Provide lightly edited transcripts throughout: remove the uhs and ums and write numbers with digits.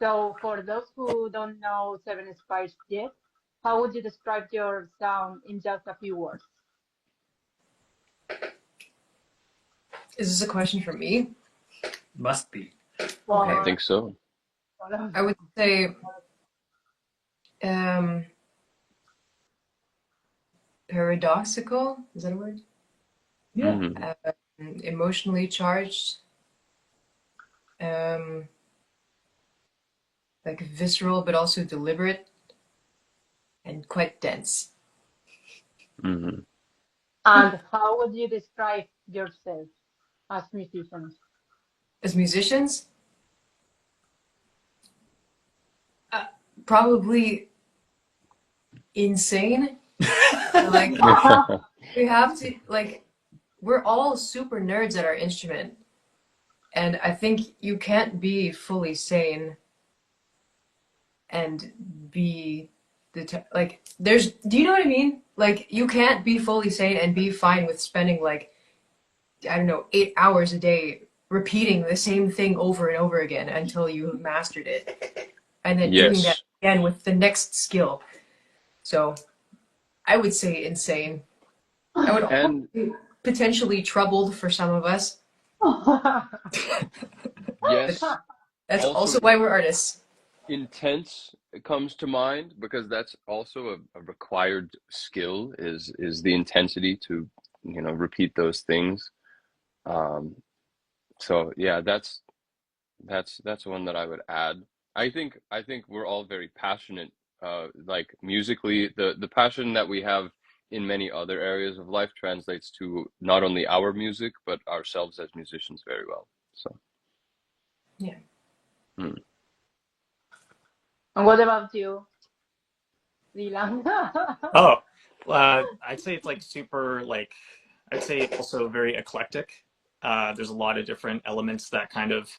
So for those who don't know Seven Spires yet, how would you describe your sound in just a few words? Is this a question for me? Must be. Okay. I think so. I would say paradoxical, is that a word? Yeah. Emotionally charged, like visceral but also deliberate, and quite dense. Mm-hmm. And how would you describe yourself as musicians? As musicians, probably insane. Like we have to like we're all super nerds at our instrument, and I think you can't be fully sane and be like there's do you know what I mean? Like you can't be fully sane and be fine with spending like I don't know 8 hours a day repeating the same thing over and over again until you have mastered it, and then doing that Yes. again with the next skill. So I would say insane. I would also And say potentially troubled for some of us. yes, That's also also why we're artists. intense comes to mind because that's also a required skill is the intensity to, repeat those things. Um, so yeah, that's one that I would add. I think we're all very passionate, like musically, the passion that we have in many other areas of life translates to not only our music, but ourselves as musicians very well. So, Yeah. mm. And what about you, Dylan? Oh, I'd say it's like super like I'd say also very eclectic. There's a lot of different elements that kind of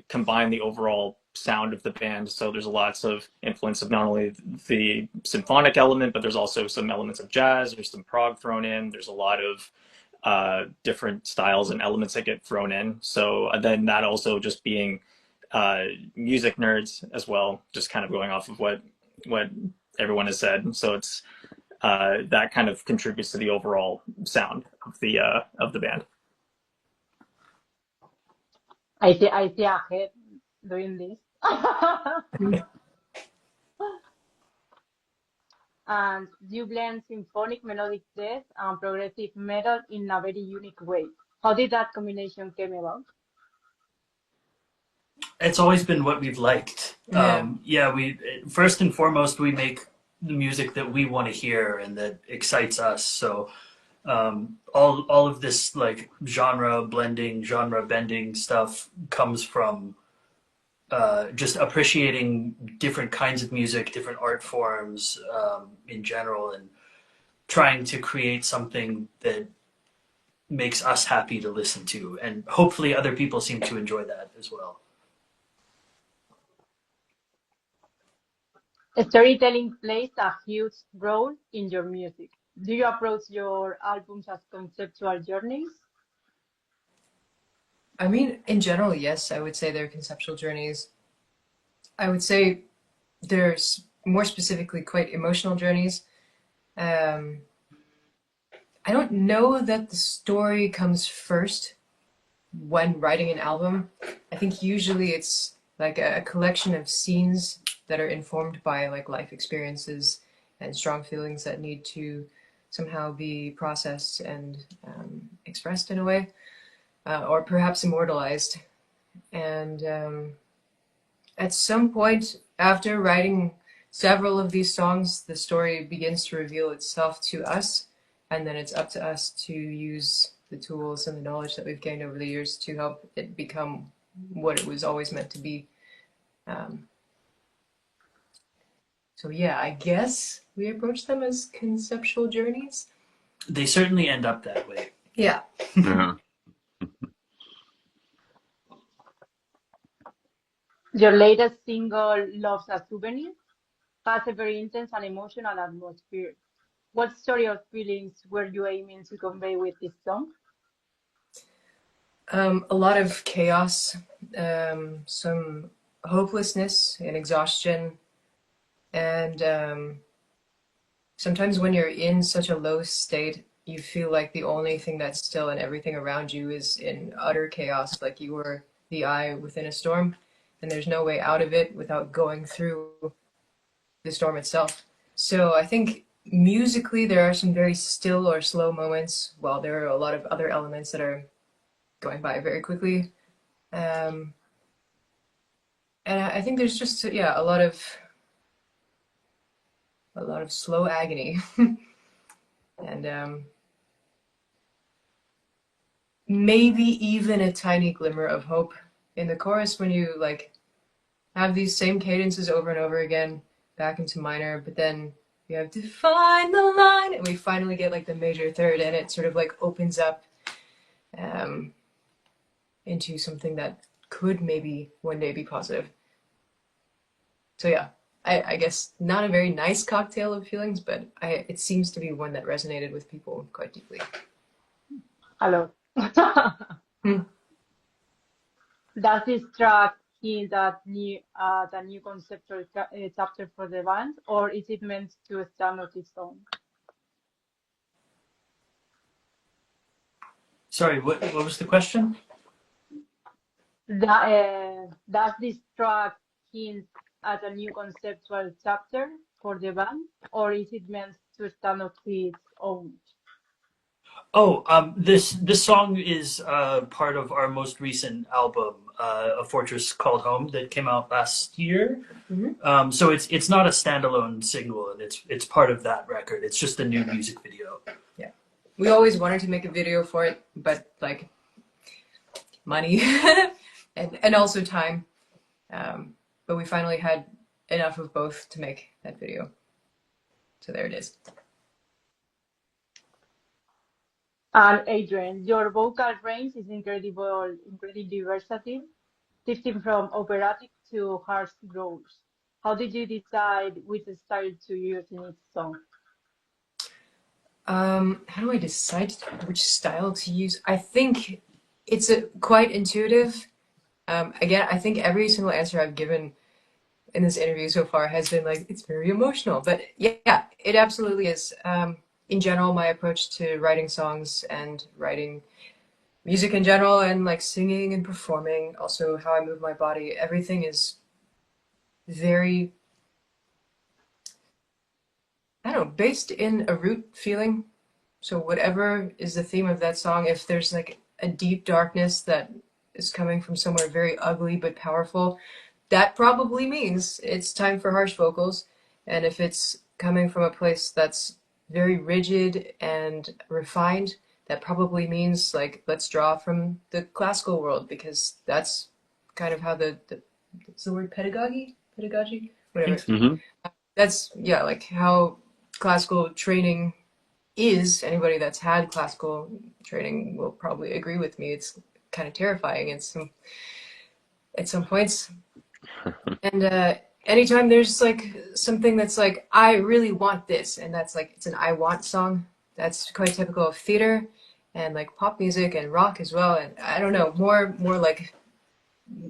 combine the overall sound of the band. So there's lots of influence of not only the symphonic element, but there's also some elements of jazz. There's some prog thrown in. There's a lot of different styles and elements that get thrown in. So then that also just being music nerds as well, just kind of going off of what everyone has said. So it's that kind of contributes to the overall sound of the band. I see a head doing this. And you blend symphonic melodic death and progressive metal in a very unique way. How did that combination came about? It's always been what we've liked. Yeah. Yeah, we first and foremost we make the music that we want to hear and that excites us. So all of this like genre blending, genre bending stuff comes from just appreciating different kinds of music, different art forms in general, and trying to create something that makes us happy to listen to, and hopefully other people seem to enjoy that as well. Storytelling plays a huge role in your music. Do you approach your albums as conceptual journeys? I mean, in general, yes, I would say they're conceptual journeys. I would say there's more specifically quite emotional journeys. Um, I don't know that the story comes first when writing an album. I think usually it's like a collection of scenes that are informed by like life experiences and strong feelings that need to somehow be processed and expressed in a way, or perhaps immortalized. And at some point after writing several of these songs, the story begins to reveal itself to us, and then it's up to us to use the tools and the knowledge that we've gained over the years to help it become what it was always meant to be. Um, so yeah, I guess we approach them as conceptual journeys. They certainly end up that way. Yeah. Yeah. Your latest single, Love's a Souvenir, has a very intense and emotional atmosphere. What story or feelings were you aiming to convey with this song? A lot of chaos, some hopelessness and exhaustion. And sometimes when you're in such a low state, you feel like the only thing that's still and everything around you is in utter chaos, like you were the eye within a storm, and there's no way out of it without going through the storm itself. So I think musically there are some very still or slow moments, while there are a lot of other elements that are going by very quickly. And I think there's just, yeah, a lot of slow agony. And maybe even a tiny glimmer of hope in the chorus when you like have these same cadences over and over again back into minor, but then you have to find the line, and we finally get like the major third, and it sort of like opens up into something that could maybe one day be positive. So yeah, I guess not a very nice cocktail of feelings, but it seems to be one that resonated with people quite deeply. Hello. Hmm. Does this track hint at the new conceptual chapter for the band, or is it meant to stand on its own? Sorry, what was the question? Does this track hint at a new conceptual chapter for the band, or is it meant to stand on its own? Oh, this song is part of our most recent album, A Fortress Called Home, that came out last year. Mm-hmm. So it's not a standalone single, and it's part of that record. It's just a new music video. Yeah, we always wanted to make a video for it, but like money and also time. But we finally had enough of both to make that video. So there it is. And Adrienne, your vocal range is incredibly versatile, shifting from operatic to harsh growls. How did you decide which style to use in each song? How do I decide which style to use? I think it's quite intuitive. Again, I think every single answer I've given in this interview so far has been like, it's very emotional. But yeah, it absolutely is. In general, my approach to writing songs and writing music in general and like singing and performing, also how I move my body, everything is very, I don't know, based in a root feeling. So whatever is the theme of that song, if there's like a deep darkness that is coming from somewhere very ugly but powerful, that probably means it's time for harsh vocals. And if it's coming from a place that's very rigid and refined, that probably means like let's draw from the classical world, because that's kind of how what's the word, pedagogy, whatever. Mm-hmm. That's, yeah, like how classical training is. Anybody that's had classical training will probably agree with me. It's kind of terrifying at some points. And anytime there's like something that's like, I really want this, and that's like, it's an I want song, that's quite typical of theater and like pop music and rock as well. And I don't know, more like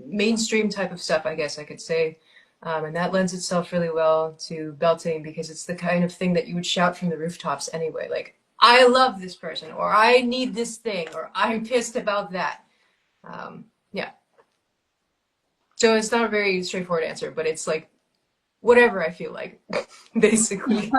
mainstream type of stuff, I guess I could say. And that lends itself really well to belting, because it's the kind of thing that you would shout from the rooftops anyway. Like, I love this person, or I need this thing, or I'm pissed about that. Yeah. So it's not a very straightforward answer, but it's like whatever I feel like, basically.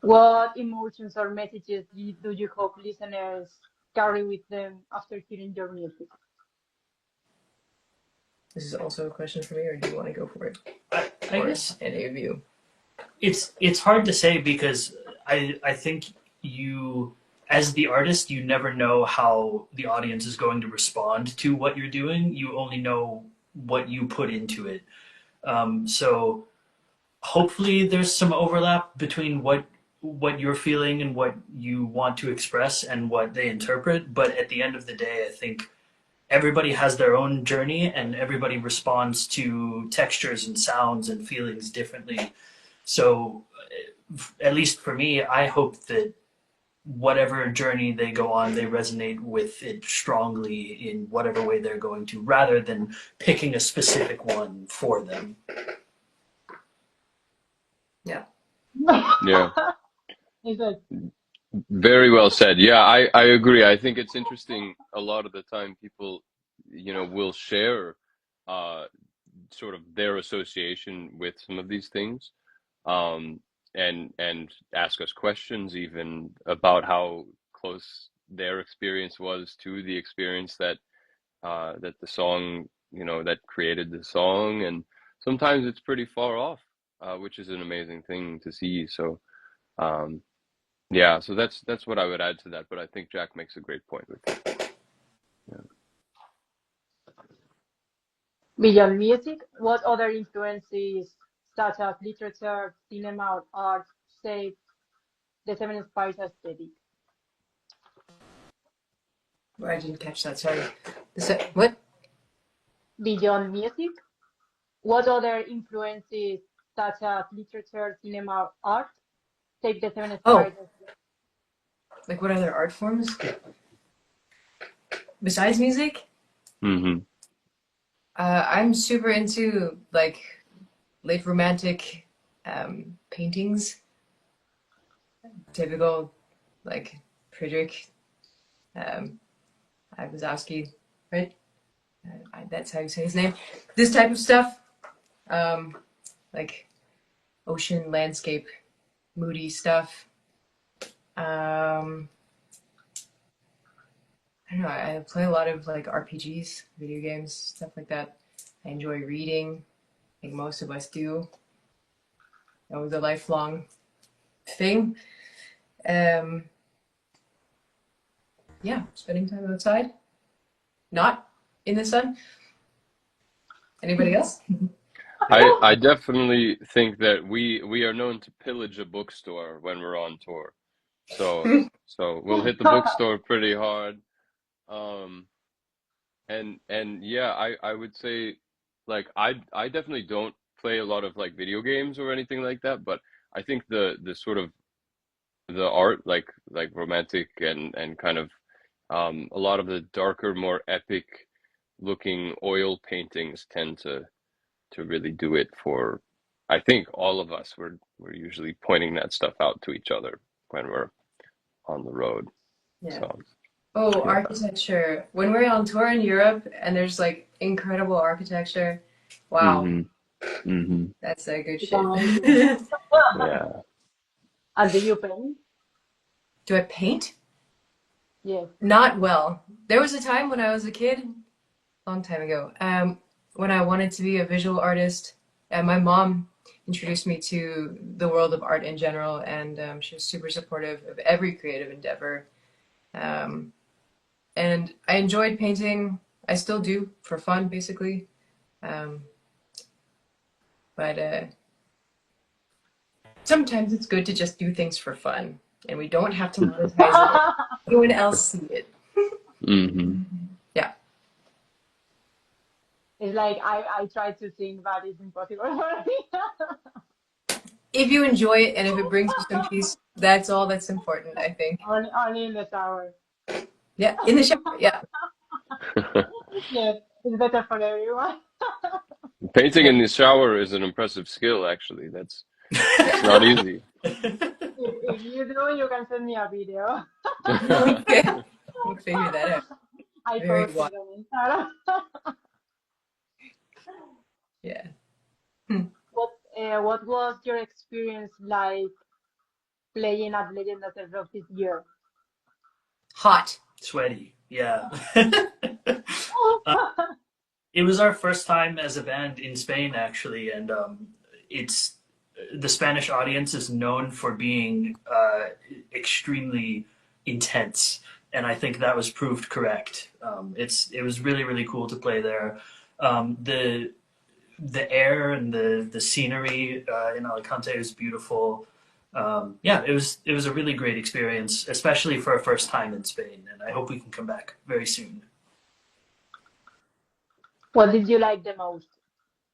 What emotions or messages do you hope listeners carry with them after hearing your music? This is also a question for me, or do you want to go for it? I guess any of you. it's hard to say, because I think you, as the artist, you never know how the audience is going to respond to what you're doing. You only know what you put into it. So hopefully there's some overlap between what you're feeling and what you want to express and what they interpret. But at the end of the day, I think everybody has their own journey, and everybody responds to textures and sounds and feelings differently. So at least for me, I hope that whatever journey they go on, they resonate with it strongly in whatever way they're going to, rather than picking a specific one for them. Yeah. Yeah. It's like, Very well said. Yeah, I agree. I think it's interesting. A lot of the time, people, will share uh, sort of their association with some of these things, um, and ask us questions even about how close their experience was to the experience that the song, that created the song, and sometimes it's pretty far off, which is an amazing thing to see. So. Um, yeah, so that's what I would add to that, but I think Jack makes a great point with it. Yeah. beyond music, what other influences, such as literature, cinema, or art, shape the Seven Spires aesthetic? I didn't catch that. Sorry. What? Beyond music, what other influences, such as literature, cinema, or art, shape the Seven Oh, Spires aesthetic? like what other art forms besides music? Mm-hmm. I'm super into like late romantic paintings, typical like Friedrich Wazowski, right? That's how you say his name. This type of stuff, like ocean landscape, moody stuff. I don't know. I play a lot of like RPGs, video games, stuff like that. I enjoy reading. I think most of us do. That was a lifelong thing. Um, yeah, spending time outside, not in the sun. Anybody else? I definitely think that we are known to pillage a bookstore when we're on tour. So we'll hit the bookstore pretty hard. Um, and yeah, I would say like I definitely don't play a lot of like video games or anything like that, but I think the sort of the art like romantic and kind of a lot of the darker, more epic looking oil paintings tend to really do it for, I think, all of us. We're usually pointing that stuff out to each other when we're on the road. Yeah. So Oh, yeah. architecture. When we're on tour in Europe and there's like incredible architecture, wow, Mm-hmm. Mm-hmm. that's a good shit. Um, Yeah. and do you paint? Do I paint? Yes. Not well. There was a time when I was a kid, long time ago, when I wanted to be a visual artist. And my mom introduced me to the world of art in general, and she was super supportive of every creative endeavor. Um, and I enjoyed painting. I still do for fun, basically. Um, but sometimes it's good to just do things for fun, and we don't have to monetize it. Everyone else see it. Mm-hmm. Yeah. It's like I try to sing, but it's impossible for me. If you enjoy it and if it brings you some peace, that's all that's important, I think. Only in the shower. Yeah, in the shower. Yeah. Yes, it's better for everyone. Painting in the shower is an impressive skill, actually. That's it's not easy. If you do, you can send me a video. Okay. We'll figure that out. I Very posted wise. on Instagram. Yeah. What was your experience like playing at Leyendas del Rock this year? Hot. Sweaty, yeah. It was our first time as a band in Spain, actually, and it's the Spanish audience is known for being extremely intense, and I think that was proved correct. It was really cool to play there. The air and the scenery in Alicante was beautiful. Yeah, it was a really great experience, especially for a first time in Spain, and I hope we can come back very soon. What did you like the most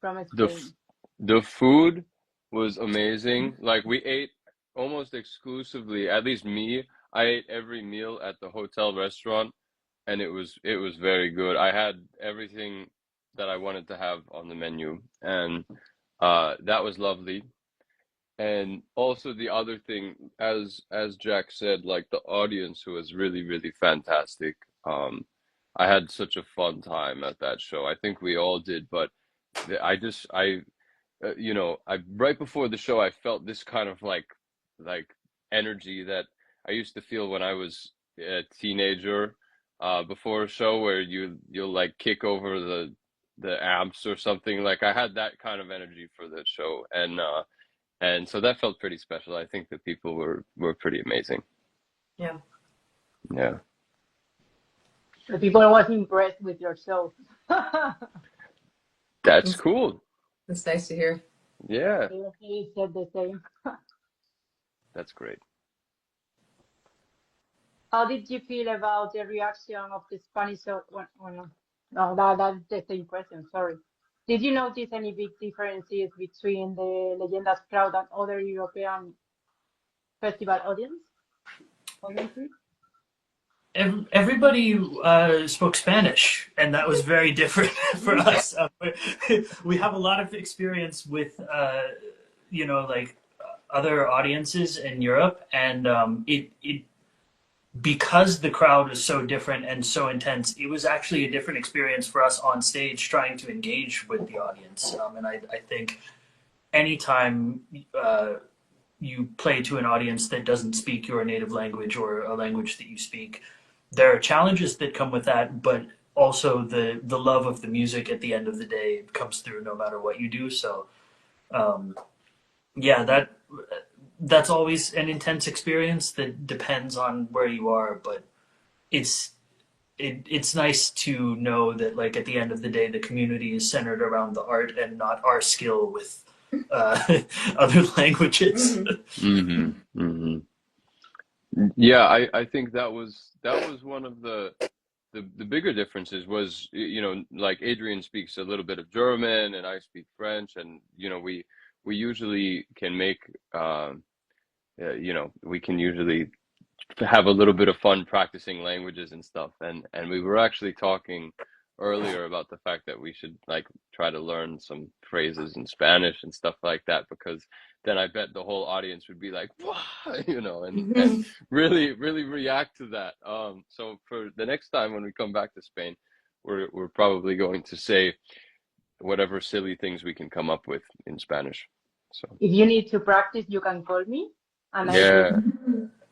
from The Spain? the food was amazing. Like we ate almost exclusively, at least me, I ate every meal at the hotel restaurant, and it was very good. I had everything that I wanted to have on the menu, and that was lovely. And also the other thing, as Jack said, like the audience was really, really fantastic. I had such a fun time at that show. I think we all did, but I you know, I right before the show, I felt this kind of like energy that I used to feel when I was a teenager, before a show where you'll like kick over the amps or something. Like I had that kind of energy for that show, and so that felt pretty special. I think the people were pretty amazing. Yeah. Yeah. The people was impressed with your show. That's That's, cool. that's nice to hear. Yeah, He said the same. that's great. How did you feel about the reaction of the Spanish? No, that's the same question. Sorry. Did you notice any big differences between the Leyendas crowd and other European festival audiences? Everybody spoke Spanish, and that was very different for us. We have a lot of experience with, like other audiences in Europe, and it because the crowd was so different and so intense, it was actually a different experience for us on stage trying to engage with the audience. And I think anytime you play to an audience that doesn't speak your native language or a language that you speak, there are challenges that come with that, but also the love of the music at the end of the day comes through no matter what you do. So yeah, that's always an intense experience that depends on where you are, but it's it's nice to know that like at the end of the day the community is centered around the art and not our skill with other languages. Mm-hmm. Mm-hmm. Yeah, I think that was one of the bigger differences was, like Adrienne speaks a little bit of German and I speak French, and we usually can make we can usually have a little bit of fun practicing languages and stuff, and we were actually talking earlier about the fact that we should like try to learn some phrases in Spanish and stuff like that, because then I bet the whole audience would be like, "Wow," and really really react to that. So for the next time when we come back to Spain, we're probably going to say whatever silly things we can come up with in Spanish. So If you need to practice, you can call me, and I will. yeah.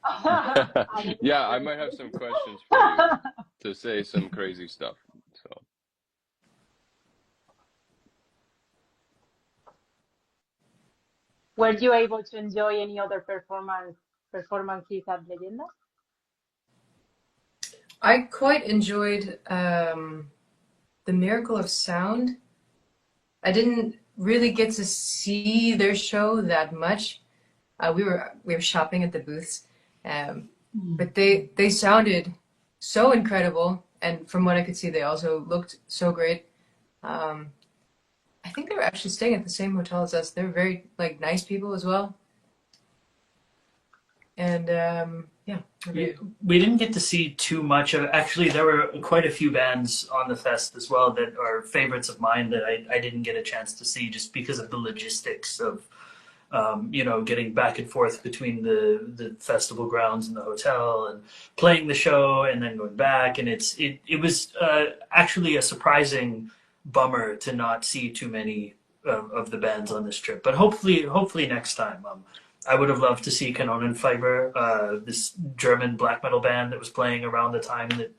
I will Yeah, I might have some questions for you explain. to say some crazy stuff. So Were you able to enjoy any other performances at Leyendas? I quite enjoyed The Miracle of Sound. I didn't really get to see their show that much. We were shopping at the booths, but they sounded so incredible, and from what I could see, they also looked so great. I think they were actually staying at the same hotel as us. They were very like nice people as well, and yeah. We didn't get to see too much of it. Actually, there were quite a few bands on the fest as well that are favorites of mine that I didn't get a chance to see just because of the logistics of getting back and forth between the festival grounds and the hotel and playing the show and then going back. And it was actually a surprising bummer to not see too many of the bands on this trip. But hopefully next time. I would have loved to see Kanonenfiber, this German black metal band that was playing around the time that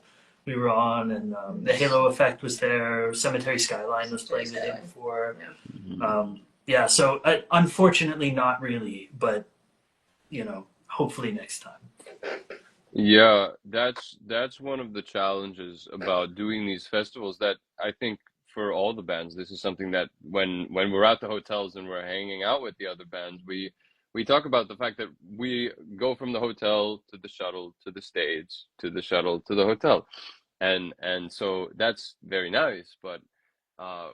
we were on, and the Halo Effect was there. Cemetery Skyline was playing the day before. Yeah, so unfortunately, not really, but hopefully next time. yeah, that's one of the challenges about doing these festivals, that I think for all the bands, this is something that when we're at the hotels and we're hanging out with the other bands, we talk about the fact that we go from the hotel to the shuttle to the stage to the shuttle to the hotel, and so that's very nice, but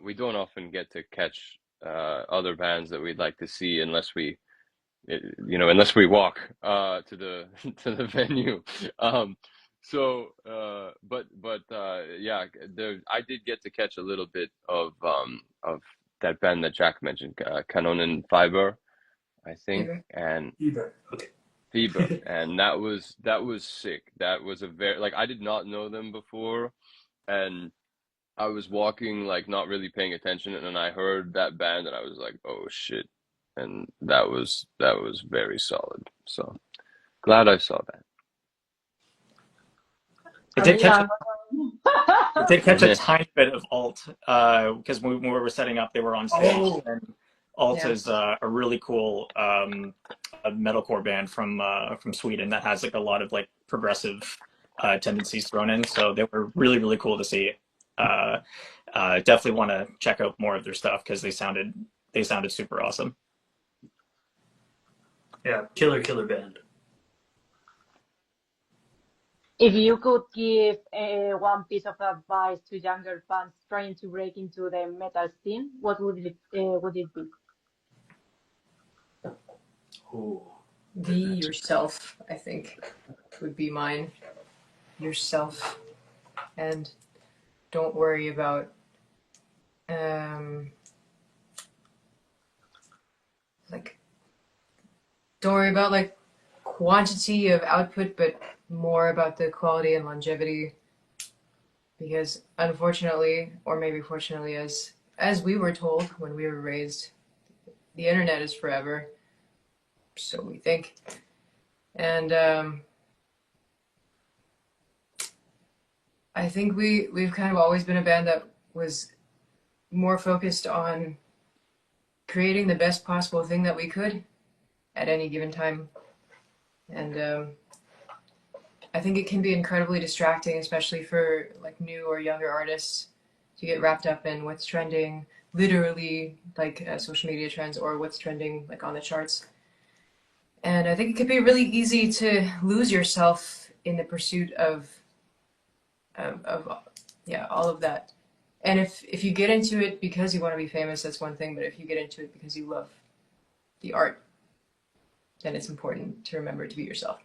we don't often get to catch other bands that we'd like to see unless we unless we walk to the to the venue. Yeah, I did get to catch a little bit of that band that Jack mentioned, Canon Fiber, I think, Either. and Either. Okay. Fever, and that was sick. That was a very, like, I did not know them before, and I was walking, like, not really paying attention, and then I heard that band, and I was like, oh shit, and that was very solid. So glad I saw It I did mean, catch I'm It did catch a that. tiny bit of alt because when we were setting up, they were on stage. Oh, And alt Yeah. is a really cool a metalcore band from Sweden that has like a lot of like progressive tendencies thrown in. So they were really really cool to see. Uh, Definitely want to check out more of their stuff because they sounded super awesome. yeah, killer band. If you could give one piece of advice to younger fans trying to break into the metal scene, what would it be? Oh, Be yourself, I think, would be mine. Yourself. And don't worry about um like don't worry about like quantity of output, but more about the quality and longevity. Because unfortunately, or maybe fortunately, as we were told when we were raised, the internet is forever. So we think. And I think we've kind of always been a band that was more focused on creating the best possible thing that we could at any given time. And I think it can be incredibly distracting, especially for like new or younger artists, to get wrapped up in what's trending, literally like social media trends or what's trending like on the charts. And I think it can be really easy to lose yourself in the pursuit of yeah, all of that. And if you get into it because you want to be famous, that's one thing. But if you get into it because you love the art, then it's important to remember to be yourself.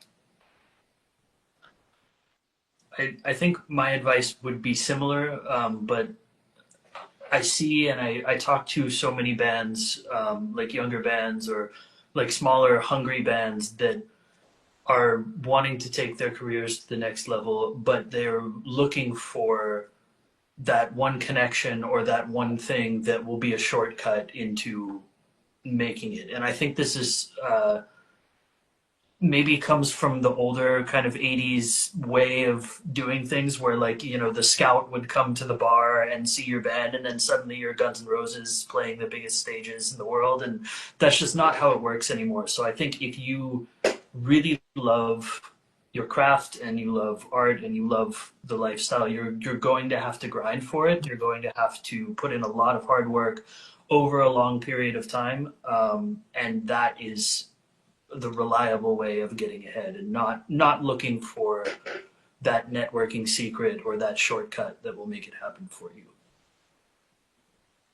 I think my advice would be similar, but I see and I talk to so many bands, like younger bands or like smaller, hungry bands that are wanting to take their careers to the next level, but they're looking for that one connection or that one thing that will be a shortcut into making it. And I think this is maybe comes from the older kind of 80s way of doing things where, like, the scout would come to the bar and see your band and then suddenly you're Guns N' Roses playing the biggest stages in the world, and that's just not how it works anymore. So I think if you really love your craft and you love art and you love the lifestyle, you're going to have to grind for it. You're going to have to put in a lot of hard work over a long period of time, and that is the reliable way of getting ahead, and not looking for that networking secret or that shortcut that will make it happen for you.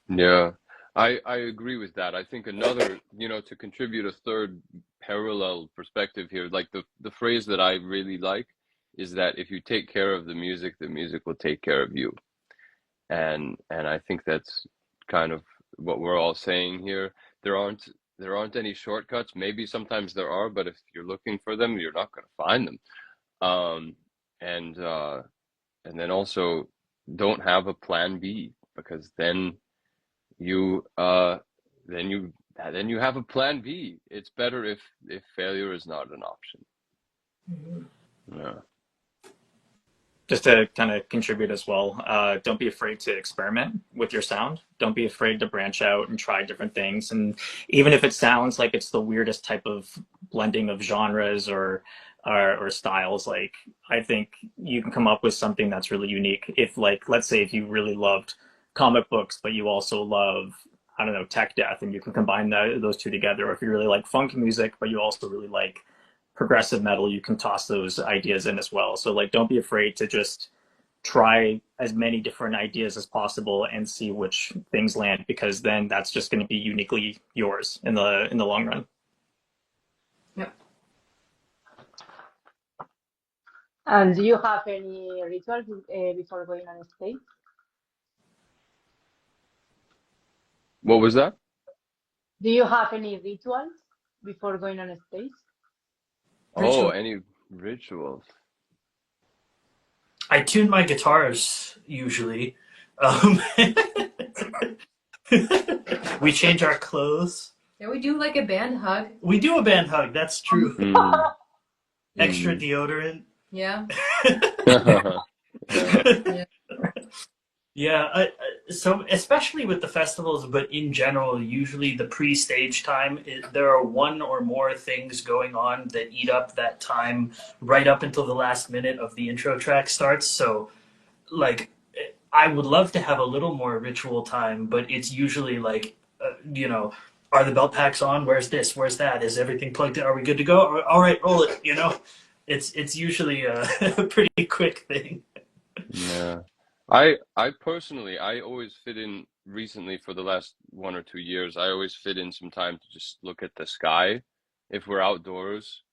Yeah, I agree with that. I think another, to contribute a third parallel perspective here, like the phrase that I really like is that if you take care of the music will take care of you. And I think that's kind of what we're all saying here. There aren't any shortcuts. Maybe sometimes there are, but if you're looking for them, you're not going to find them. Um, and and then also don't have a plan B, because you uh then you have a plan B. It's better if failure is not an option. Mm-hmm. Yeah. Just to kind of contribute as well, don't be afraid to experiment with your sound. Don't be afraid to branch out and try different things. And even if it sounds like it's the weirdest type of blending of genres or styles, like, I think you can come up with something that's really unique. If, like, let's say if you really loved comic books, but you also love, I don't know, tech death, and you can combine those two together. Or if you really like funk music, but you also really like progressive metal, you can toss those ideas in as well. So, like, don't be afraid to just try as many different ideas as possible and see which things land, because then that's just going to be uniquely yours in the long run. And do you have any rituals before going on stage? What was that? Do you have any rituals before going on stage? Oh, Ritual. any rituals? I tune my guitars usually. Um, we change our clothes. Yeah, we do like a band hug. We do a band hug. That's true. Mm, Extra mm. deodorant. Yeah. Yeah. Yeah. Yeah, so especially with the festivals, but in general, usually the pre-stage time, there are one or more things going on that eat up that time right up until the last minute of the intro track starts. So, like, I would love to have a little more ritual time, but it's usually like, are the belt packs on? Where's this? Where's that? Is everything plugged in? Are we good to go? All right, roll it. It's usually a, a pretty quick thing. Yeah. I personally I always fit in recently for the last 1 or 2 years. I always fit in some time to just look at the sky if we're outdoors.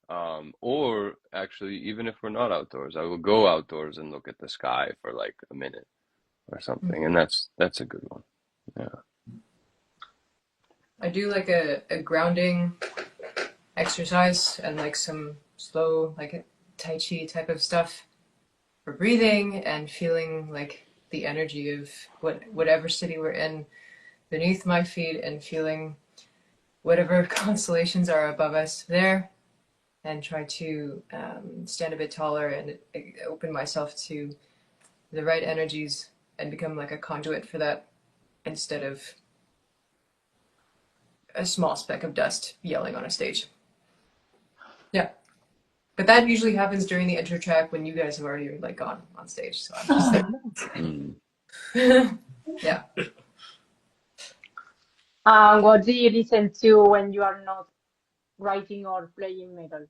Or actually even if we're not outdoors, I will go outdoors and look at the sky for like a minute or something. And that's a good one. Yeah. I do like a grounding exercise and like some slow, like a Tai Chi type of stuff for breathing and feeling like the energy of whatever city we're in beneath my feet and feeling whatever constellations are above us there and try to stand a bit taller and open myself to the right energies and become like a conduit for that instead of a small speck of dust yelling on a stage. Yeah. But that usually happens during the intro track when you guys have already like gone on stage. So I'm just Mm. there. Yeah. What do you listen to when you are not writing or playing metal?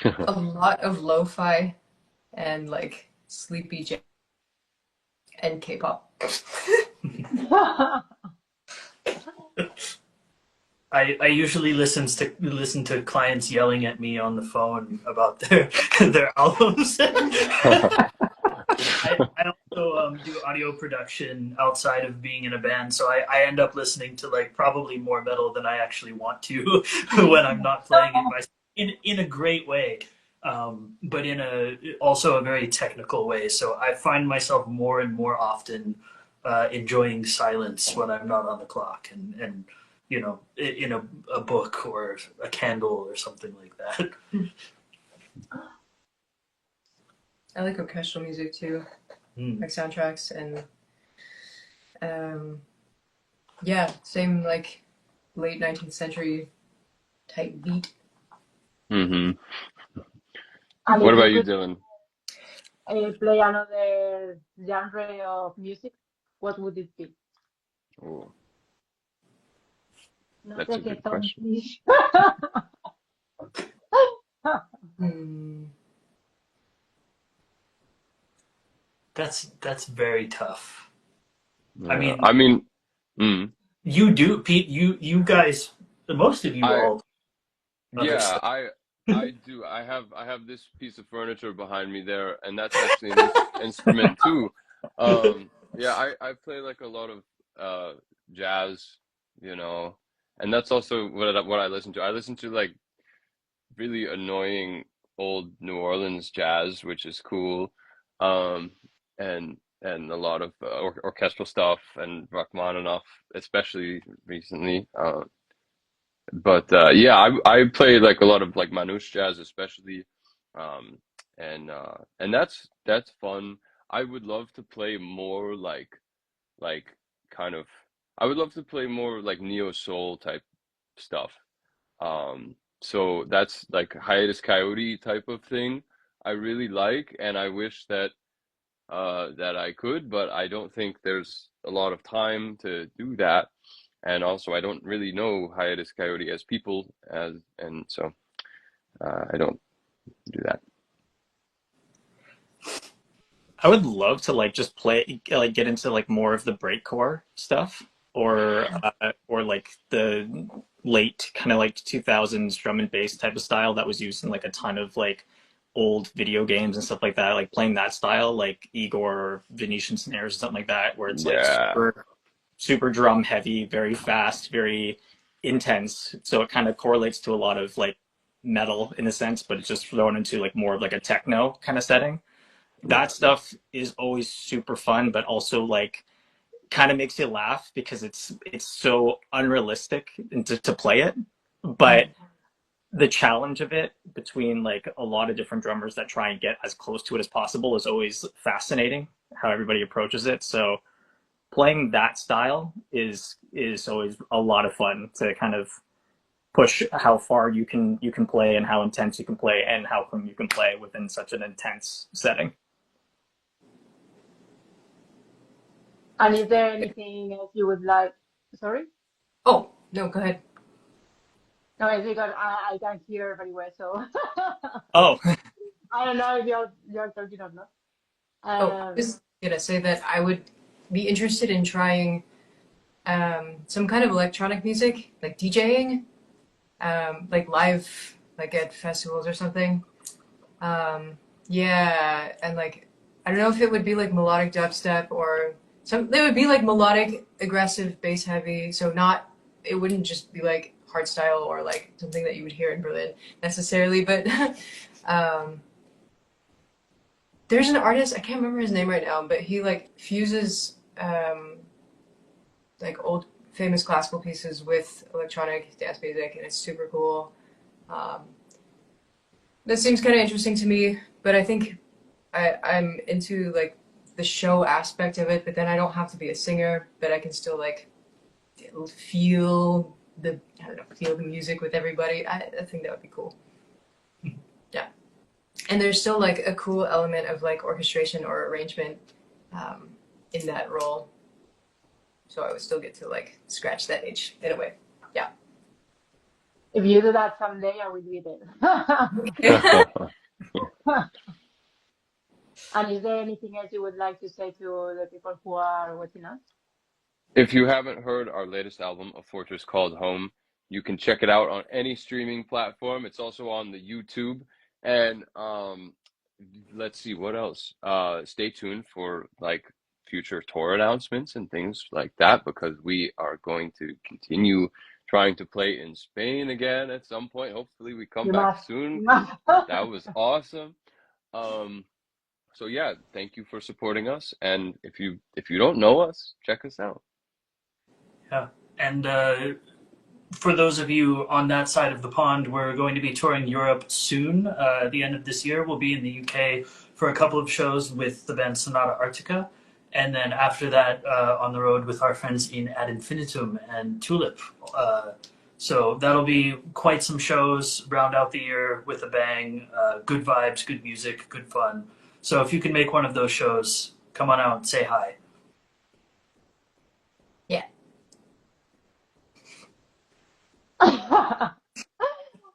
A lot of lo-fi and like sleepy jazz and K-pop. I usually listen to clients yelling at me on the phone about their albums. I also do audio production outside of being in a band, so I end up listening to like probably more metal than I actually want to when I'm not playing it myself in a great way, but in a also a very technical way. So I find myself more and more often enjoying silence when I'm not on the clock and in a book or a candle or something like that. I like orchestral music too, like soundtracks and yeah, same like late 19th century type beat. Hmm. And What if you about you, could Dylan? play another genre of music, what would it be? Oh, No that's a good reggaeton, question. please. Hmm. That's very tough. I Yeah. mean, I mean, mm, you do, Pete. You guys, most of you I all other yeah, stuff. I do. I have this piece of furniture behind me there, and that's actually an instrument too. Yeah, I play like a lot of jazz, you know, and that's also what I listen to. I listen to like really annoying old New Orleans jazz, which is cool, um, and a lot of orchestral stuff and Rachmaninoff, especially recently. But yeah, I play like a lot of like Manouche jazz, especially, um, and that's fun. I would love to play more like kind of. I would love to play more like neo soul type stuff. So that's like hiatus coyote type of thing. I really like, and I wish that I could, but I don't think there's a lot of time to do that. And also, I don't really know hiatus coyote as people, and so I don't do that. I would love to like just play like get into like more of the breakcore stuff or like the late kind of like 2000s drum and bass type of style that was used in like a ton of like old video games and stuff like that, like playing that style, like Igor or Venetian snares or something like that, where it's like Yeah. super drum heavy, very fast, very intense. So it kind of correlates to a lot of like metal in a sense, but it's just thrown into like more of like a techno kind of setting. That stuff is always super fun, but also like kind of makes you laugh because it's so unrealistic to play it. But the challenge of it between like a lot of different drummers that try and get as close to it as possible is always fascinating how everybody approaches it. So playing that style is always a lot of fun to kind of push how far you can play and how intense you can play and how come you can play within such an intense setting. And is there anything else you would like? Sorry? Oh, no, go ahead. No, it's because I can't hear very well, so Oh, I don't know if you're talking or not. Oh, I was gonna say that I would be interested in trying some kind of electronic music, like DJing, like live, like at festivals or something. Yeah, and like I don't know if it would be like melodic dubstep or some. It would be like melodic, aggressive, bass heavy. So not. It wouldn't just be like hardstyle or like something that you would hear in Berlin necessarily, but there's an artist, I can't remember his name right now, but he like fuses like old famous classical pieces with electronic dance music, and it's super cool. Um, that seems kind of interesting to me, but I think I'm into like the show aspect of it, but then I don't have to be a singer, but I can still like feel the I don't know, feel the music with everybody. I think that would be cool. Yeah. And there's still like a cool element of like orchestration or arrangement in that role. So I would still get to like scratch that itch in a way. Yeah. If you do that someday, I will be Okay. there. And is there anything else you would like to say to the people who are watching us? If you haven't heard our latest album, A Fortress Called Home, you can check it out on any streaming platform. It's also on the YouTube. And let's see what else. Stay tuned for like future tour announcements and things like that, because we are going to continue trying to play in Spain again at some point. Hopefully we come You back must. soon, You because must. that was awesome. So yeah, thank you for supporting us. And if you don't know us, check us out. Yeah. And for those of you on that side of the pond, we're going to be touring Europe soon. At the end of this year, we'll be in the UK for a couple of shows with the band Sonata Arctica. And then after that, on the road with our friends in Ad Infinitum and Tulip. So that'll be quite some shows, round out the year with a bang. Good vibes, good music, good fun. So if you can make one of those shows, come on out and say hi.